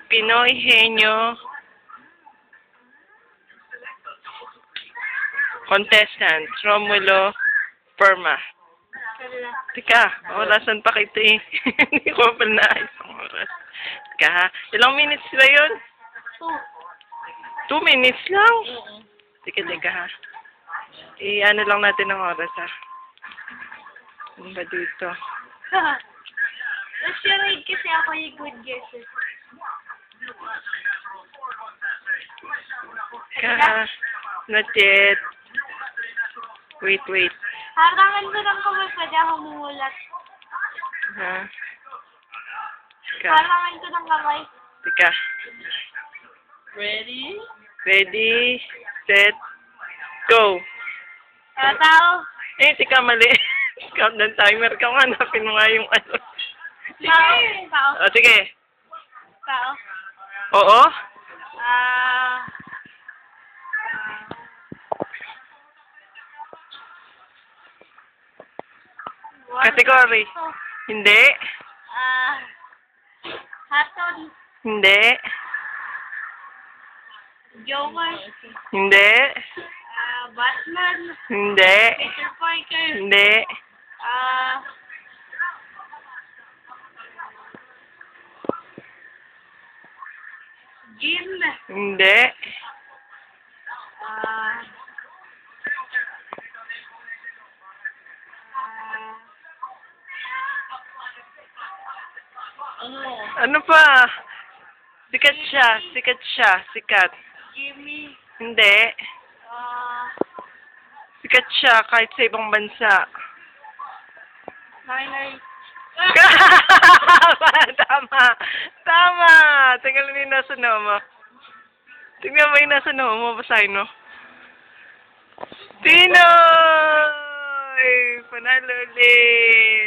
Pinoy Henyo contestant, Romulo Perma. Tika, wala saan pa kita eh. Hindi ko pa naayos ang oras. Tika ha, ilang minutes ba yun? 2 minutes lang? Tika ha. I-ano lang natin ang oras ha. Ano ba dito? Nag-charade kasi ako yung good guesses. Tika ha. Not yet. Wait. Harangan ko lang kung may pwede ako mumulat. Ha? Tika. Harangan ko ng kamay. Tika. Ready, set, go. Tao. Tika, mali. Countdown timer ka. Hanapin mo nga yung ano. Tao. O, sige. Tao. Oo? Category. Hindi. Haton. Hindi. Joker. Hindi. Batman. Hindi. Peter Parker. Hindi. Jim. Hindi. Ano pa? Sikat siya. Jimmy. Hindi. Sikat siya kahit sa ibang bansa. Minor. Tama. Tingnan mo yung nasa noo mo. Tingnan mo yung nasa noo mo. Basahin mo. Pinoy! Panalo ulit!